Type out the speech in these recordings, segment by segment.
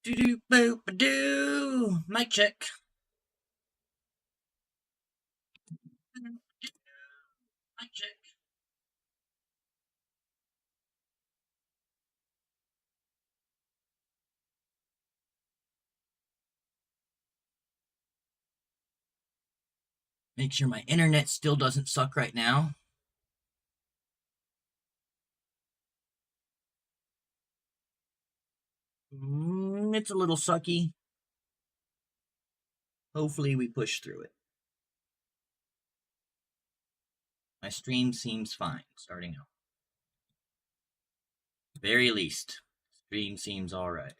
Do do boop doo. Mic check. Mic check. Make sure my internet still doesn't suck right now. It's a little sucky. Hopefully we push through it. My stream seems fine, starting out. Very least, stream seems alright.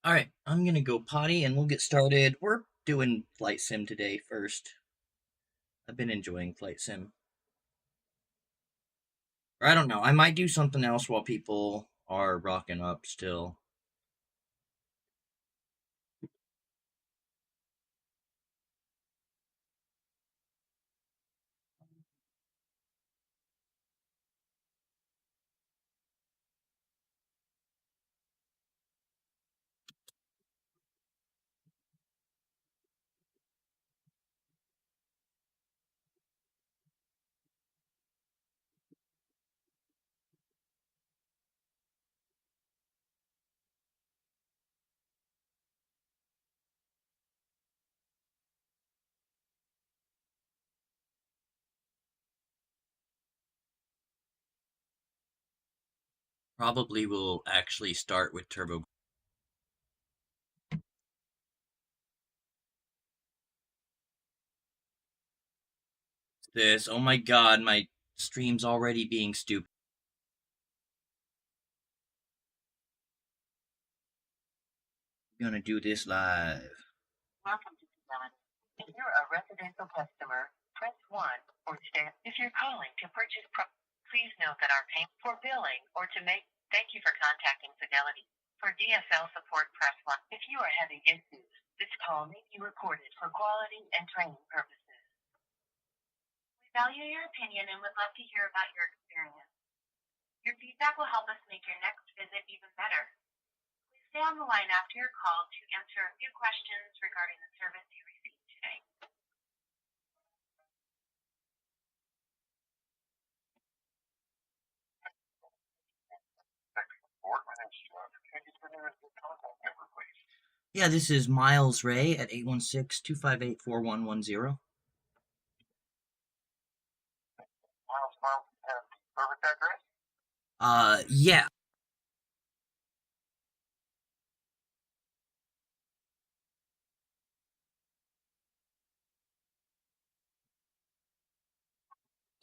Alright, I'm gonna go potty and we'll get started. We're doing Flight Sim today first. I've been enjoying Flight Sim. Or I don't know, I might do something else while people are rocking up still. Probably will actually start with Turbo. This, oh my god, my stream's already being stupid. I'm gonna do this live. Welcome to Design. If you're a residential customer, press 1 or stay. If you're calling to purchase, please note that our payment for billing or to make, thank you for contacting Fidelity. For DSL support, press 1. If you are having issues, this call may be recorded for quality and training purposes. We value your opinion and would love to hear about your experience. Your feedback will help us make your next visit even better. Please stay on the line after your call to answer a few questions regarding the service you received today. Yeah, this is Miles Ray at 816-258-4110. Miles, service address? Yeah.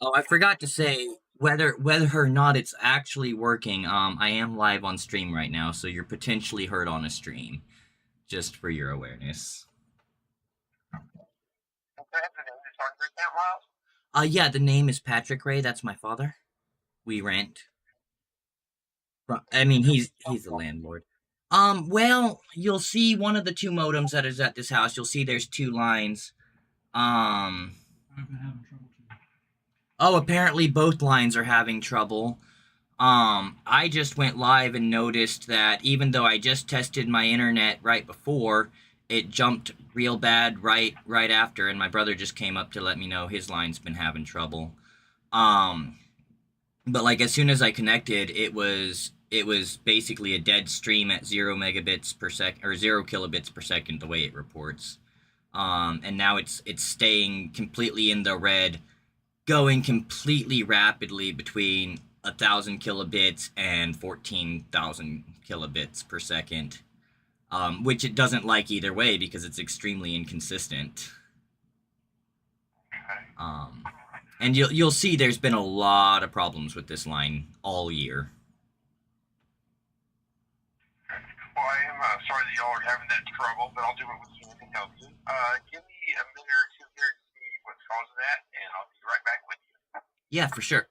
Oh, I forgot to say whether or not it's actually working. I am live on stream right now, so you're potentially heard on a stream, just for your awareness. Yeah, the name is Patrick Ray. That's my father. We rent. I mean, he's the landlord. Well, you'll see one of the two modems that is at this house. You'll see there's two lines. I've been having trouble too. Oh, apparently both lines are having trouble. I just went live and noticed that even though I just tested my internet right before, it jumped real bad right after, and my brother just came up to let me know his line's been having trouble. But like as soon as I connected, it was basically a dead stream at 0 megabits per second or 0 kilobits per second the way it reports. And now it's staying completely in the red, going completely rapidly between 1,000 kilobits and 14,000 kilobits per second, which it doesn't like either way because it's extremely inconsistent. And you'll see there's been a lot of problems with this line all year. Well, I am sorry that y'all are having that trouble, but I'll do it with you and help you. Give me a minute or two here to see what's causing that, and I'll be right back with you. Yeah, for sure.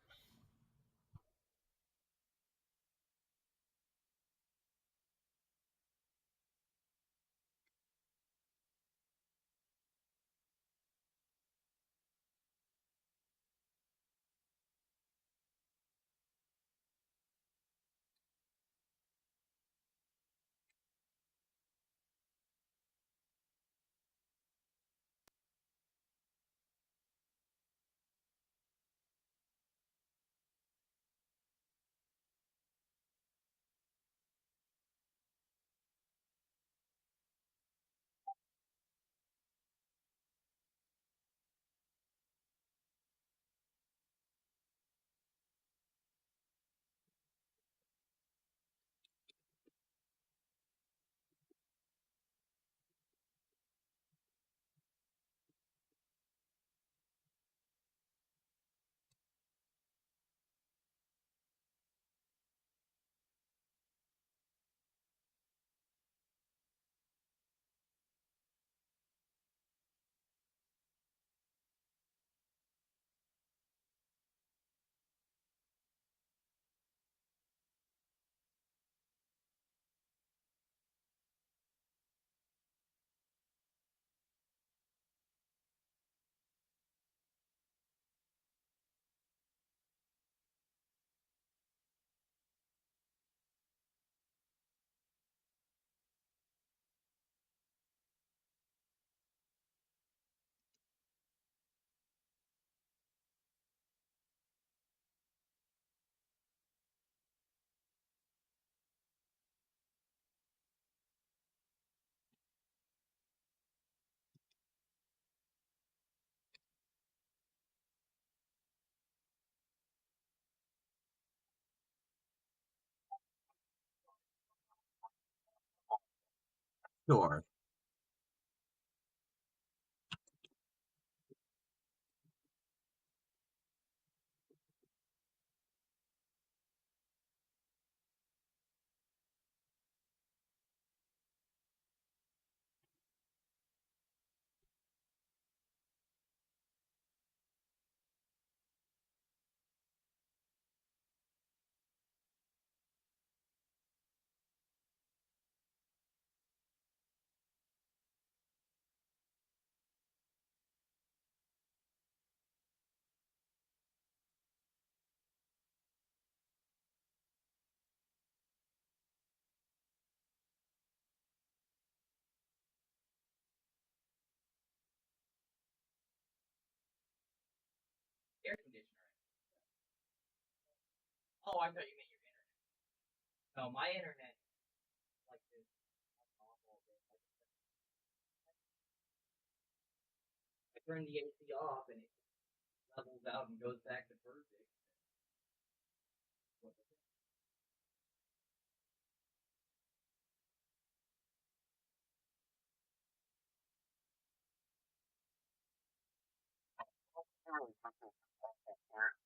Sure. Air conditioner. Oh, I thought you meant your internet. No, my internet like this. I turn the AC off and it levels out and goes back to perfect.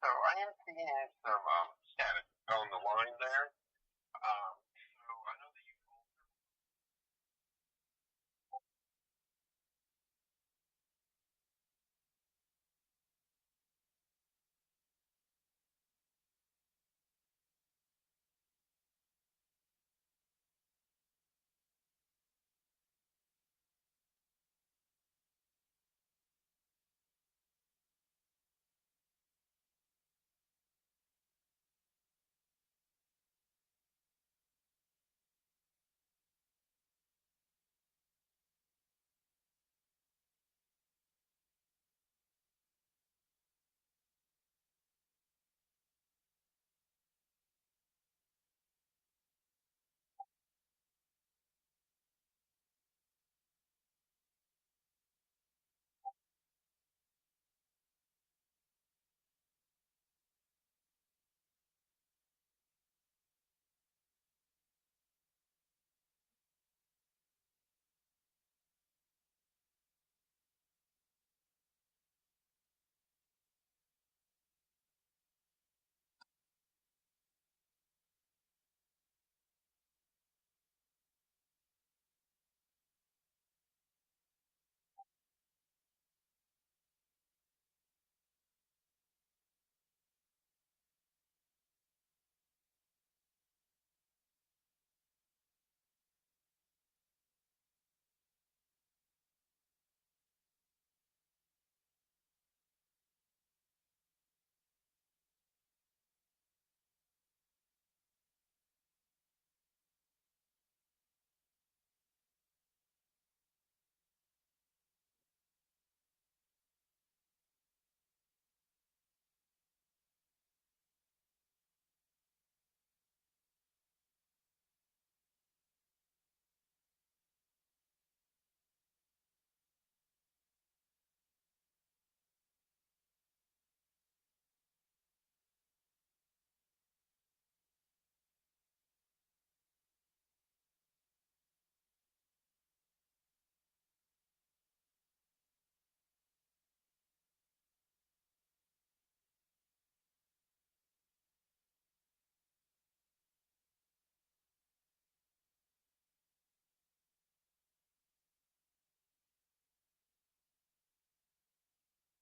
So I am seeing some static on the line there. So I know that you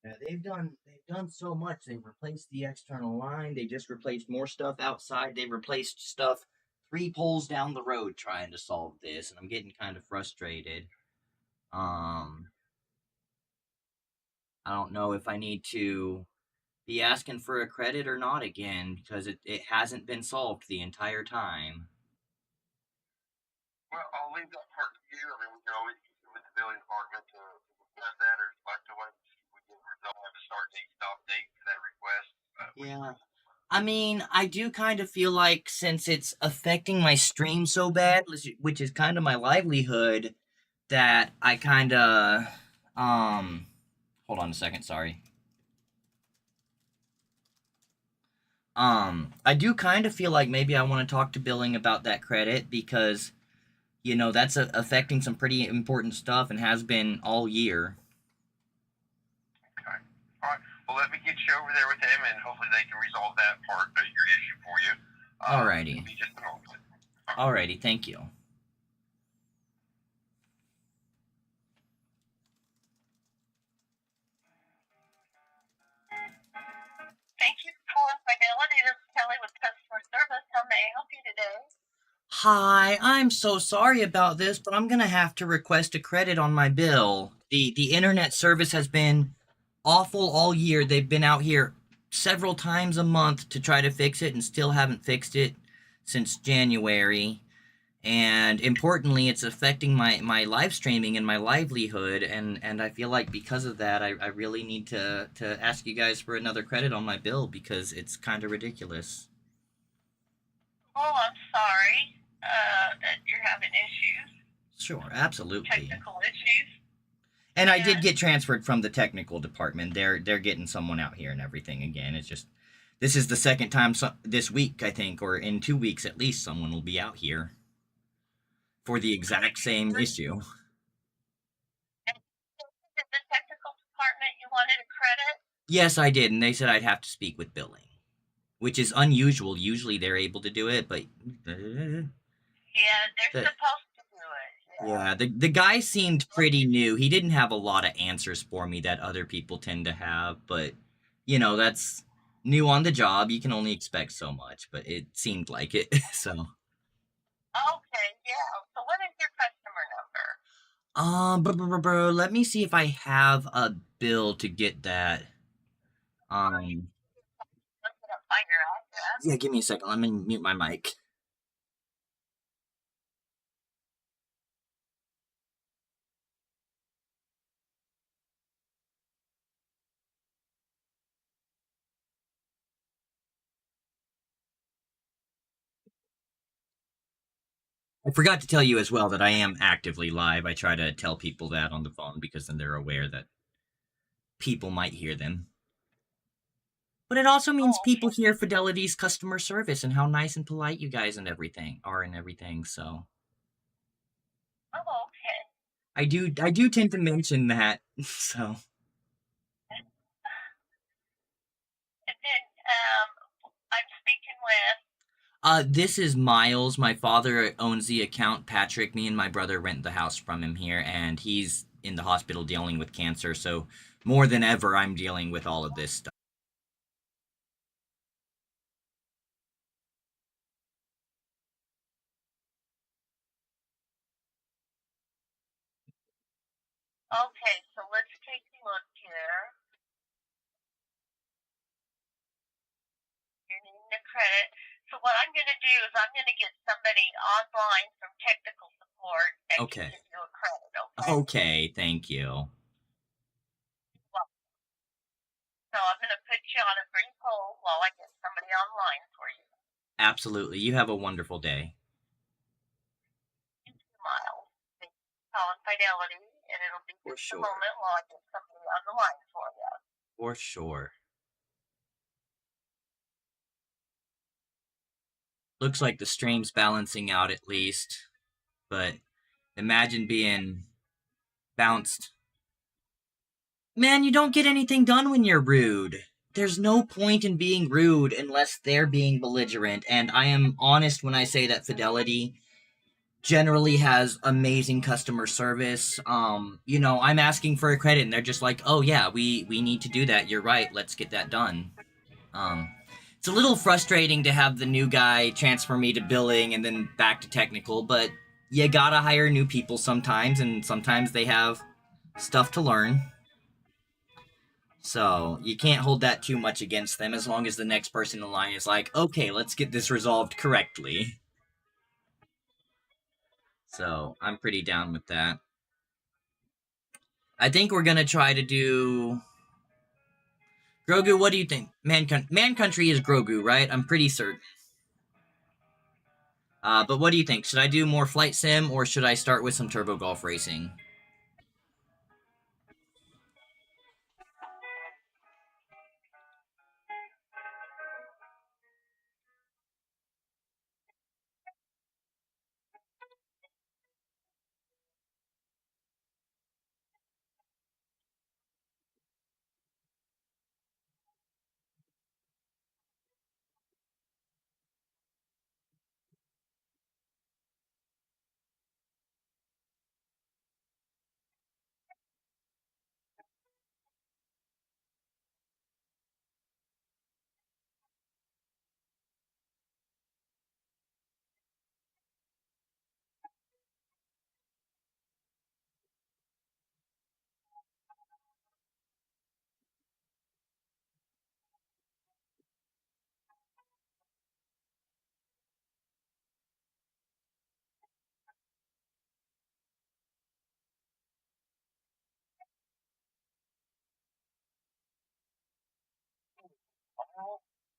Yeah, they've done so much. They've replaced the external line. They just replaced more stuff outside. They replaced stuff 3 poles down the road trying to solve this, and I'm getting kind of frustrated. Um, I don't know if I need to be asking for a credit or not again because it hasn't been solved the entire time. well, I'll leave that part to you. I mean, we can always with the billing department to discuss that, or just like to wait and see if we can resolve have a start date, stop date for that request. Yeah. I mean, I do kind of feel like since it's affecting my stream so bad, which is kind of my livelihood, that I kind of hold on a second, sorry. I do kind of feel like maybe I want to talk to billing about that credit because That's affecting some pretty important stuff and has been all year. Okay. All right. Well, let me get you over there with them, and hopefully they can resolve that part of your issue for you. Alrighty. Give me just a moment. Alrighty, thank you. Thank you for Fidelity. This is Kelly with customer service. How may I help you today? Hi, I'm so sorry about this, but I'm gonna have to request a credit on my bill. The internet service has been awful all year. They've been out here several times a month to try to fix it and still haven't fixed it since January. And importantly, it's affecting my live streaming and my livelihood, and I feel like because of that, I really need to ask you guys for another credit on my bill because it's kind of ridiculous. Oh, I'm sorry that you're having issues, Sure, absolutely. technical issues. And I did Yeah. get transferred from the technical department. They're getting someone out here and everything again. It's just this is the second time this week, I think, or in 2 weeks at least, someone will be out here for the exact same issue. And in the technical department, you wanted a credit? Yes, I did, and they said I'd have to speak with billing, which is unusual. Usually they're able to do it, but Yeah, they're the, supposed to do it. yeah, the guy seemed pretty new. He didn't have a lot of answers for me that other people tend to have, but that's new on the job. You can only expect so much, but it seemed like it. So, Okay, yeah. So what is your customer number? bro, let me see if I have a bill to get that. Look it up by your address. Yeah, give me a second. Let me mute my mic. I forgot to tell you as well that I am actively live. I try to tell people that on the phone because then they're aware that people might hear them. But it also means people hear Fidelity's customer service and how nice and polite you guys and everything are and everything. So Oh, okay. I do tend to mention that. So And then I'm speaking with. this is Miles. My father owns the account. Patrick, me and my brother rent the house from him here, and he's in the hospital dealing with cancer. So more than ever, I'm dealing with all of this stuff. Okay, so let's take a look here. You're needing a credit. So what I'm going to do is I'm going to get somebody online from technical support that Okay. can give you a credit. Okay. Okay. Thank you. So I'm going to put you on a brief hold while I get somebody online for you. Absolutely. You have a wonderful day. Miles. Calling Fidelity, and it'll be For just a sure. moment while I get somebody on the line for you. For sure. Looks like the stream's balancing out at least, but imagine being bounced. Man, you don't get anything done when you're rude. There's no point in being rude unless they're being belligerent, and I am honest when I say that Fidelity generally has amazing customer service. I'm asking for a credit and they're just like, "Oh yeah, we need to do that. You're right. Let's get that done." Um it's a little frustrating to have the new guy transfer me to billing and then back to technical, but you gotta hire new people sometimes, and sometimes they have stuff to learn. So you can't hold that too much against them as long as the next person in line is like, okay, let's get this resolved correctly. So I'm pretty down with that. I think we're gonna try to do Grogu. What do you think? Man Country is Grogu, right? I'm pretty certain. But what do you think? Should I do more flight sim or should I start with some turbo golf racing?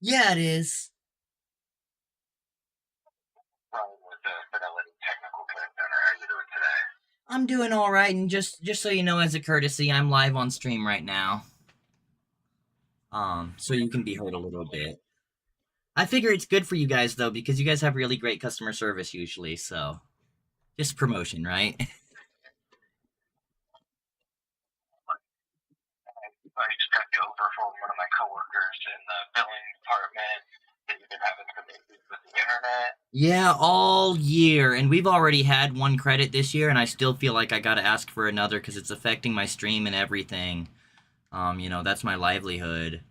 Yeah, it is. Ryan with the Fidelity Technical Care Center. How are you doing today? I'm doing all right, and just so you know, as a courtesy, I'm live on stream right now. So you can be heard a little bit. I figure it's good for you guys though, because you guys have really great customer service usually. So just promotion, right? I just got you over from one of my coworkers in the billing department that you've been having some issues with the internet. Yeah, all year, and we've already had one credit this year, and I still feel like I gotta ask for another because it's affecting my stream and everything. That's my livelihood.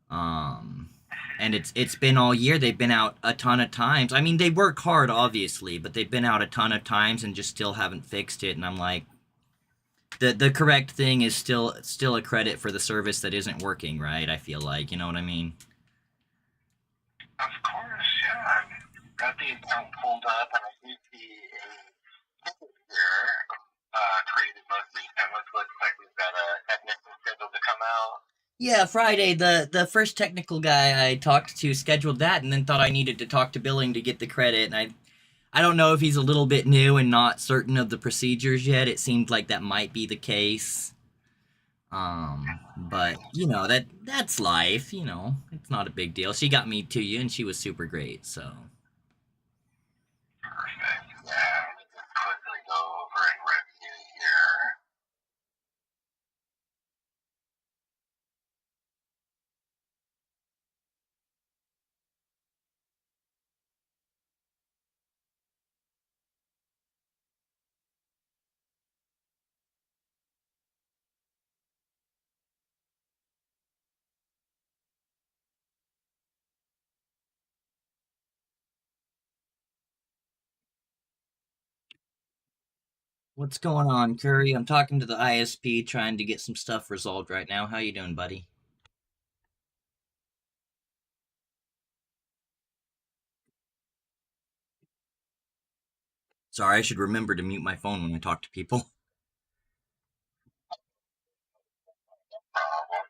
Um, and it's been all year. They've been out a ton of times. I mean, they work hard, obviously, but they've been out a ton of times and just still haven't fixed it. And I'm like, the correct thing is still a credit for the service that isn't working, right? I feel like, you know what I mean? Of course, yeah. I've got the account pulled up, and I do see a ticket here created most recent. Looks like we've got a technician scheduled to come out. Yeah, Friday, the first technical guy I talked to scheduled that, and then thought I needed to talk to billing to get the credit. And I don't know if he's a little bit new and not certain of the procedures yet. It seemed like that might be the case. But that's life. It's not a big deal. She got me to you, and she was super great. So Perfect. Yeah, let me just quickly go over and review here. what's going on, Curry? I'm talking to the ISP, trying to get some stuff resolved right now. How you doing, buddy? Sorry, I should remember to mute my phone when I talk to people. Problem.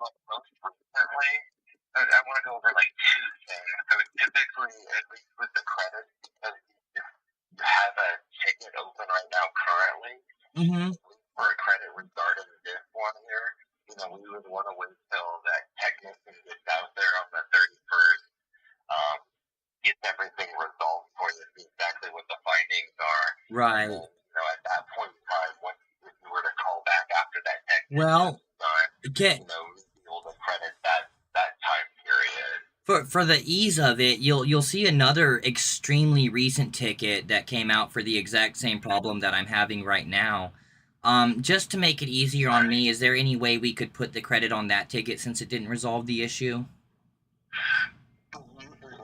Most recently, I want to go over like two things. So typically, at least with the credit, because you have a ticket open right now currently, Mm-hmm. for a credit regarding this one here, we would want to wait till that technician gets out there on the 31st, gets everything resolved for you, see exactly what the findings are. Right. At that point in time, if you were to call back after that technician Well, done, okay. we'd be able to credit that time period. For the ease of it, you'll see another extremely recent ticket that came out for the exact same problem that I'm having right now. Just to make it easier on me, is there any way we could put the credit on that ticket since it didn't resolve the issue?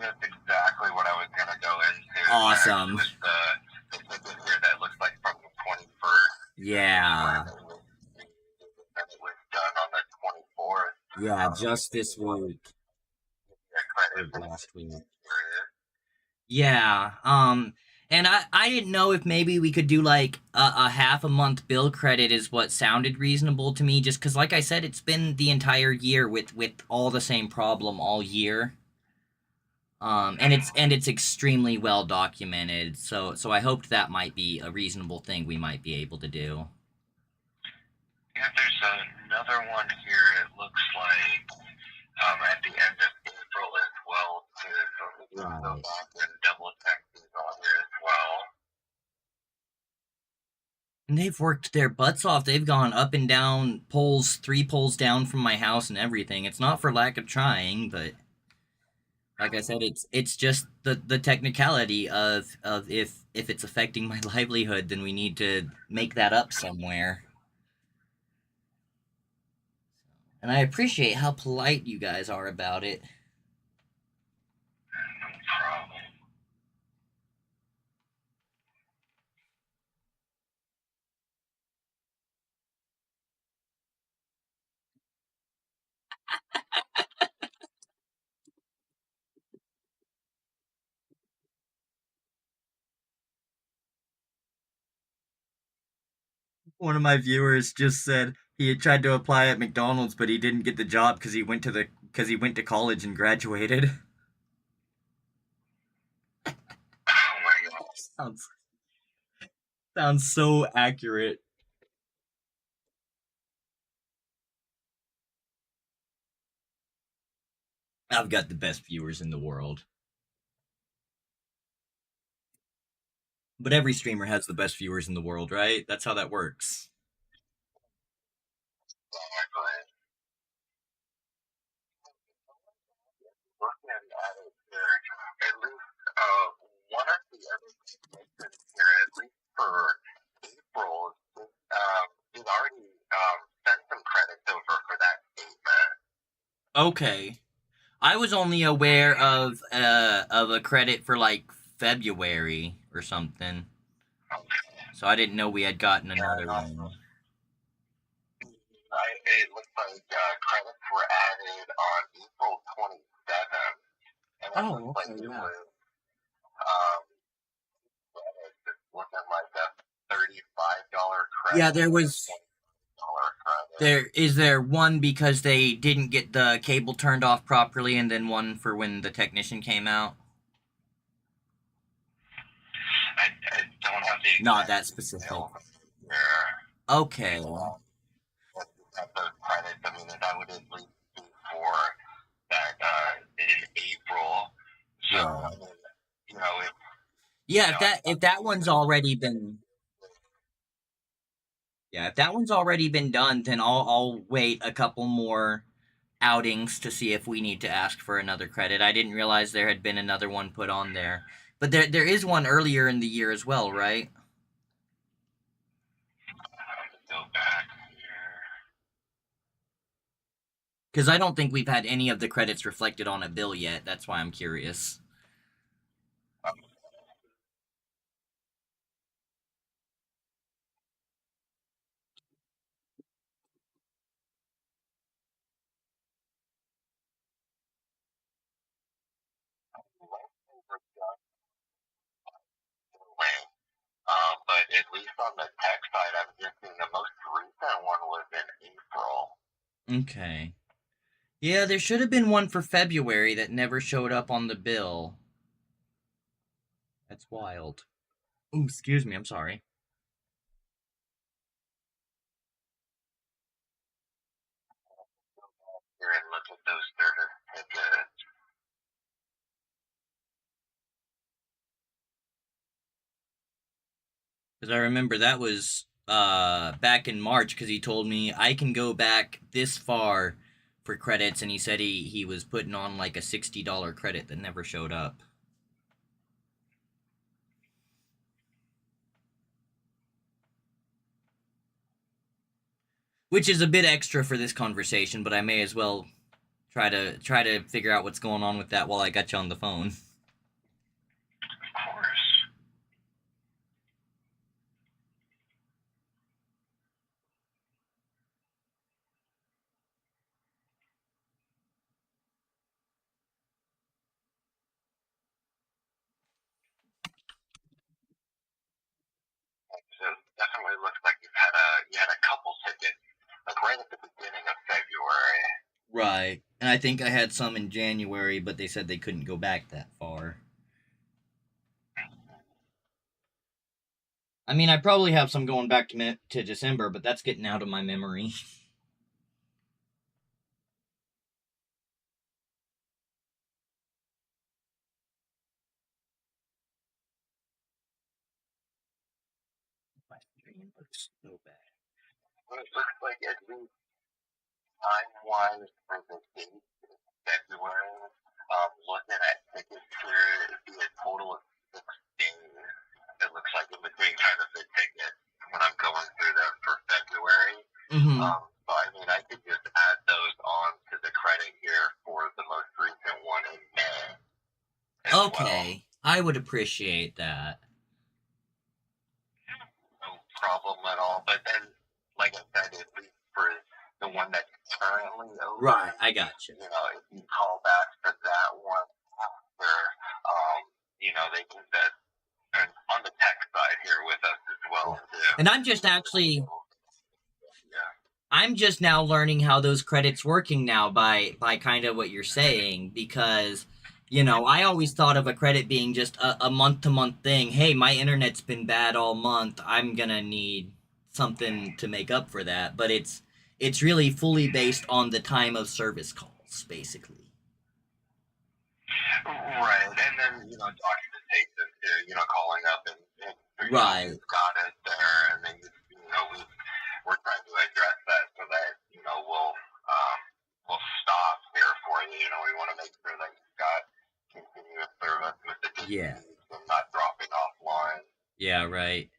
That's exactly what I was going to go into. Awesome. With the ticket here that looks like from the 21st. Yeah. And it was done on the 24th. Yeah, just this week. Credit Last week. period. Yeah. And I didn't know if maybe we could do like a half a month bill credit is what sounded reasonable to me, just because like I said, it's been the entire year with all the same problem all year. And it's extremely well documented, so I hoped that might be a reasonable thing we might be able to do. Yeah, there's another one here. It looks like at the end of April as well, too. So we can go back and double check these on here as well. And they've worked their butts off. They've gone up and down poles, 3 poles down from my house and everything. It's not for lack of trying, but like I said, it's just the technicality of if it's affecting my livelihood, then we need to make that up somewhere. And I appreciate how polite you guys are about it. No problem. One of my viewers just said he had tried to apply at McDonald's, but he didn't get the job because he went to college and graduated. Oh my god. Sounds so accurate. I've got the best viewers in the world. But every streamer has the best viewers in the world, right? That's how that works. Exactly. Looking at it here, at least one of the other things here, at least for April, he's already sent some credits over for that statement. Okay. I was only aware of a credit for like February or something. Okay. So I didn't know we had gotten another one. It looks like credits were added on April 27th. And it looks like it was just looking like a $35 credit. Yeah, there was. Is there one because they didn't get the cable turned off properly, and then one for when the technician came out? I don't have the Not that specific. Okay. Those credits, I mean, that would at least be for that in April. So, Yeah. I mean, you know, if that one's already been. Yeah, if that one's already been done, then I'll wait a couple more outings to see if we need to ask for another credit. I didn't realize there had been another one put on there. But there is one earlier in the year as well, right? Go back here. Because I don't think we've had any of the credits reflected on a bill yet. That's why I'm curious. But at least on the tech side, I'm guessing the most recent one was in April. Okay. Yeah, there should have been one for February that never showed up on the bill. That's wild. Ooh, excuse me, I'm sorry. Here and look at those service tickets. Because I remember that was back in March, because he told me I can go back this far for credits, and he said he was putting on like a $60 credit that never showed up. Which is a bit extra for this conversation, but I may as well try to figure out what's going on with that while I got you on the phone. Of course. So definitely looks like you had a couple tickets like right at the beginning of February. Right. And I think I had some in January, but they said they couldn't go back that far. I mean, I probably have some going back to December, but that's getting out of my memory. My screen looks so bad. Well, it looks like at least time-wise for the date in February, looking at tickets here, it'd be a total of 6 days. It looks like in between kind of the tickets when I'm going through them for February. Mm-hmm. So I mean, I could just add those on to the credit here for the most recent one in May. Okay, well. I would appreciate that. No problem at all. But then, like I said, at least for the one that's currently only open. Right, I gotcha. You know, if you call back for that one after, they can set on the tech side here with us as well too. And I'm just actually, Yeah. I'm just now learning how those credits working now by kind of what you're saying, because I always thought of a credit being just a month to month thing. Hey, my internet's been bad all month. I'm gonna need something to make up for that. But it's really fully based on the time of service calls, basically. Right, and then documentation too. Calling up and Right. got it there, and then we're trying to address that so that we'll stop here for you. We want to make sure that you've got continuous service with the Yeah. and not dropping offline. Yeah, right.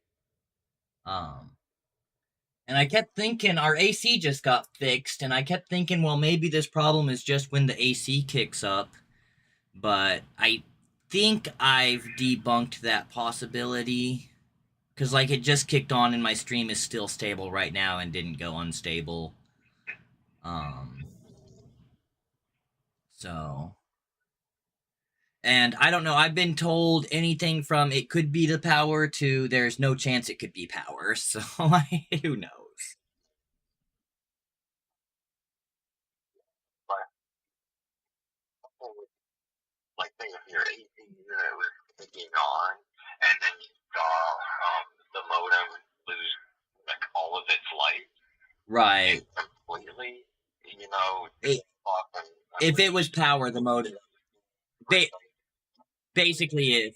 And I kept thinking our AC just got fixed, and I kept thinking, well, maybe this problem is just when the AC kicks up. But I think I've debunked that possibility. Because, it just kicked on and my stream is still stable right now and didn't go unstable. So... And I don't know, I've been told anything from it could be the power to there's no chance it could be power, so who knows? Like, say if your AC unit was kicking on, and then you saw the modem lose all of its light. Right. Completely, if it was power, the modem. Basically, if.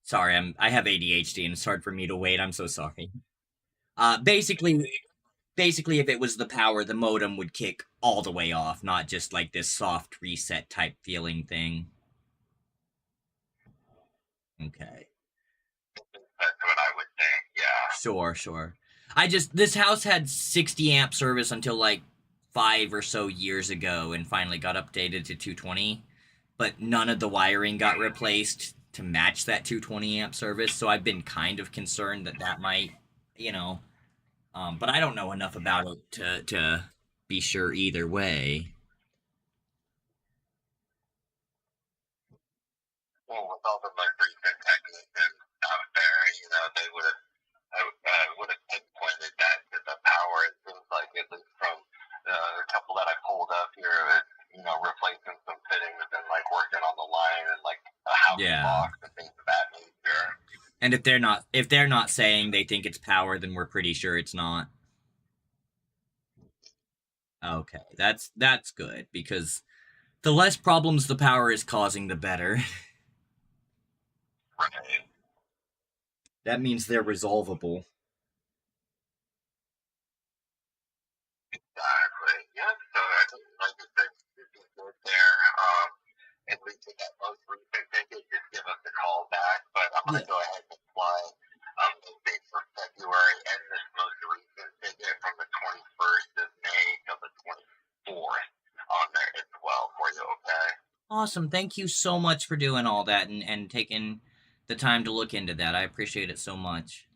Sorry, I have ADHD and it's hard for me to wait. I'm so sorry. Basically, if it was the power, the modem would kick all the way off, not just like this soft reset type feeling thing. Okay. That's what I would think, yeah. Sure. This house had 60 amp service until 5 or so years ago and finally got updated to 220, but none of the wiring got replaced to match that 220 amp service, so I've been kind of concerned that might, but I don't know enough about it to be sure either way. Well, with all the most recent technicians out there, they would have pinpointed that to the power. It seems like, at least from a couple that I pulled up here, replacing some fittings and working on the line and a house box and things of that nature. And if they're not saying they think it's power, then we're pretty sure it's not. Okay, that's good, because the less problems the power is causing, the better. Right. That means they're resolvable. Exactly. Yeah. So I think, like you said, you'd be good there. At least with that most recent ticket, just give us a call back. But I'm going to go ahead and apply the date for February and this most recent ticket from the 21st of May till the 24th on there as well for you, okay? Awesome. Thank you so much for doing all that and taking the time to look into that. I appreciate it so much.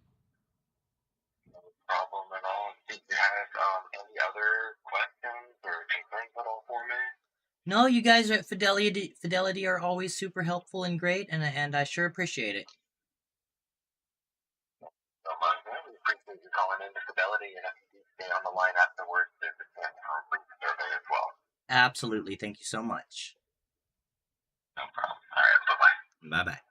No problem at all. Did you have any other questions or concerns at all for me? No, you guys at Fidelity are always super helpful and great, and I sure appreciate it. So much, man. We appreciate you calling in to Fidelity, and if you stay on the line afterwards, there's a chance for a brief survey as well. Absolutely. Thank you so much. No problem. All right. Bye-bye. Bye-bye.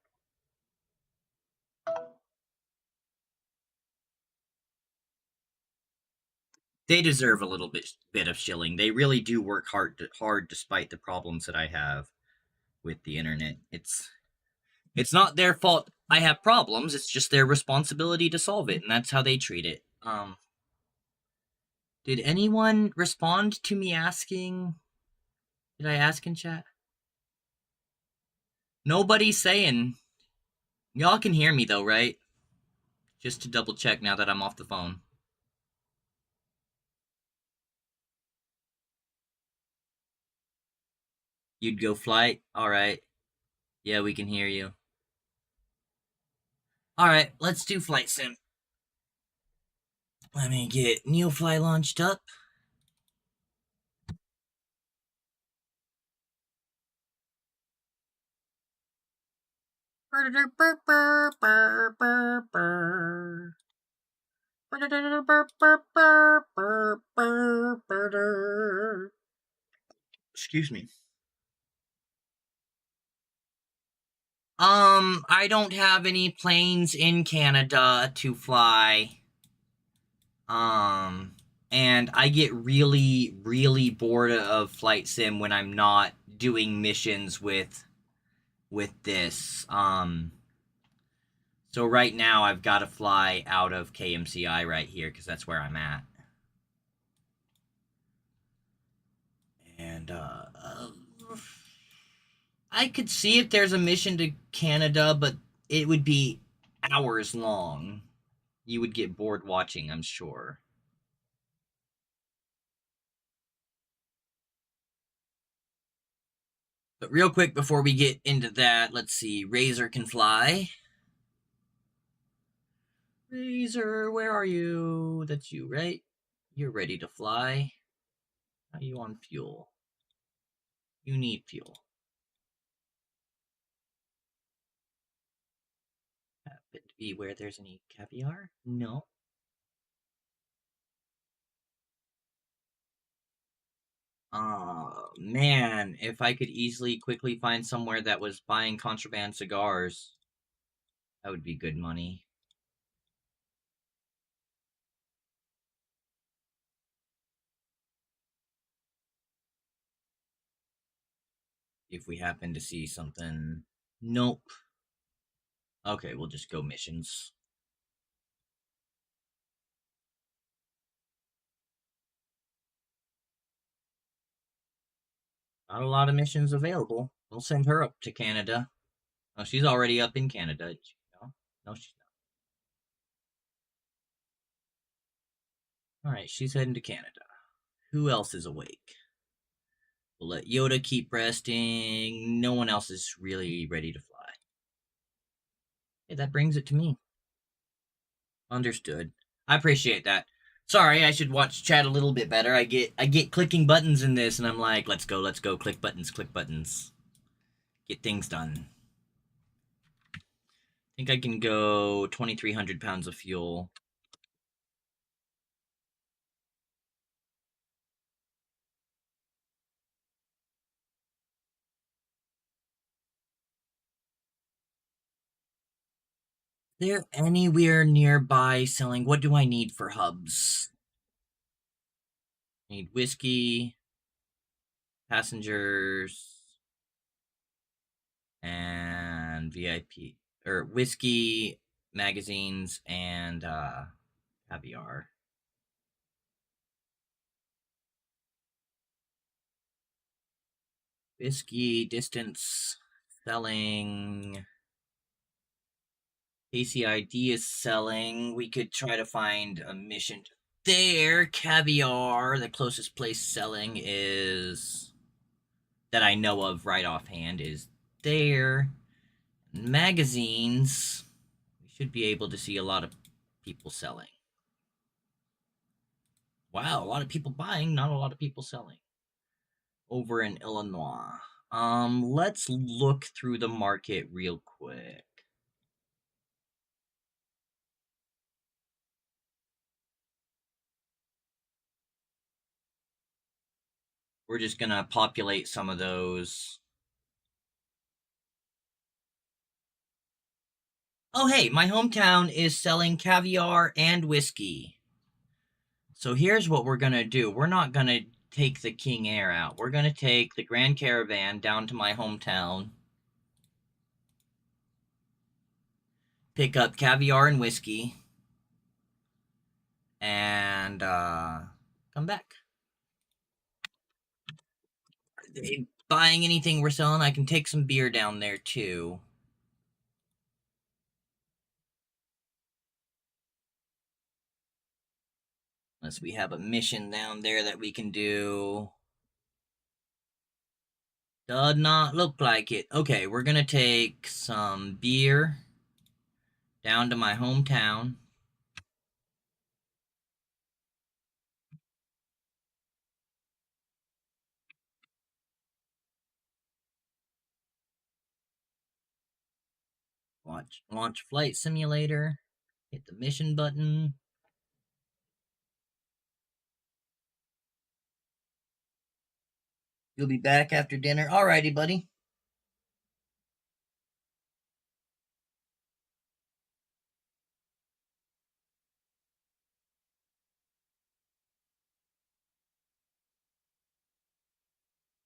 They deserve a little bit of shilling. They really do work hard despite the problems that I have with the internet. It's not their fault I have problems, it's just their responsibility to solve it, and that's how they treat it. Did anyone respond to me asking? Did I ask in chat? Nobody's saying. Y'all can hear me though, right? Just to double check now that I'm off the phone. You'd go flight? Alright. Yeah, we can hear you. Alright, let's do flight sim. Let me get NeoFly launched up. Excuse me. I don't have any planes in Canada to fly. And I get really, really bored of Flight Sim when I'm not doing missions with this. So right now I've got to fly out of KMCI right here because that's where I'm at. And I could see if there's a mission to Canada, but it would be hours long. You would get bored watching, I'm sure. But real quick before we get into that, let's see. Razor can fly. Razor, where are you? That's you, right? You're ready to fly. Are you on fuel? You need fuel. Happen to be where there's any caviar? No. Oh, man. If I could easily, quickly find somewhere that was buying contraband cigars, that would be good money. If we happen to see something. Nope. Okay, we'll just go missions. Not a lot of missions available. We'll send her up to Canada. Oh, she's already up in Canada. No, no, she's not. Alright, she's heading to Canada. Who else is awake? We'll let Yoda keep resting. No one else is really ready to fly. Hey, that brings it to me. Understood. I appreciate that. Sorry, I should watch chat a little bit better. I get clicking buttons in this, and I'm like, let's go, click buttons, get things done. I think I can go 2,300 pounds of fuel. Is there anywhere nearby selling? What do I need for hubs? I need whiskey, passengers, and VIP. Or whiskey, magazines, and caviar. Whiskey, distance, selling. KCID is selling. We could try to find a mission there. Caviar, the closest place selling is that I know of right offhand is there. Magazines, we should be able to see a lot of people selling. Wow, a lot of people buying, not a lot of people selling. Over in Illinois. Let's look through the market real quick. We're just gonna populate some of those. Oh, hey, my hometown is selling caviar and whiskey. So here's what we're gonna do. We're not gonna take the King Air out. We're gonna take the Grand Caravan down to my hometown, pick up caviar and whiskey, and come back. Are they buying anything we're selling? I can take some beer down there too. Unless we have a mission down there that we can do. Does not look like it. Okay, we're gonna take some beer down to my hometown. Launch flight simulator. Hit the mission button. You'll be back after dinner. Alrighty, buddy.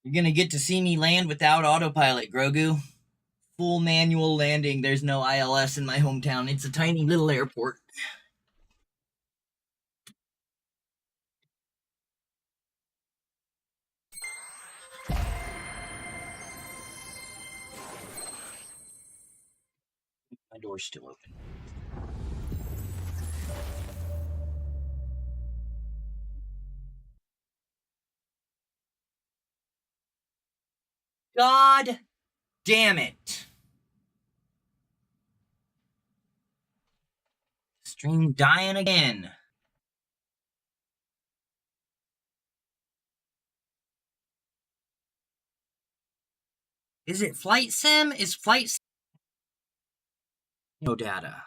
You're gonna get to see me land without autopilot, Grogu. Full manual landing. There's no ILS in my hometown. It's a tiny little airport. My door's still open. God damn it. Stream dying again. Is it Flight Sim? Is Flight Sim? No data.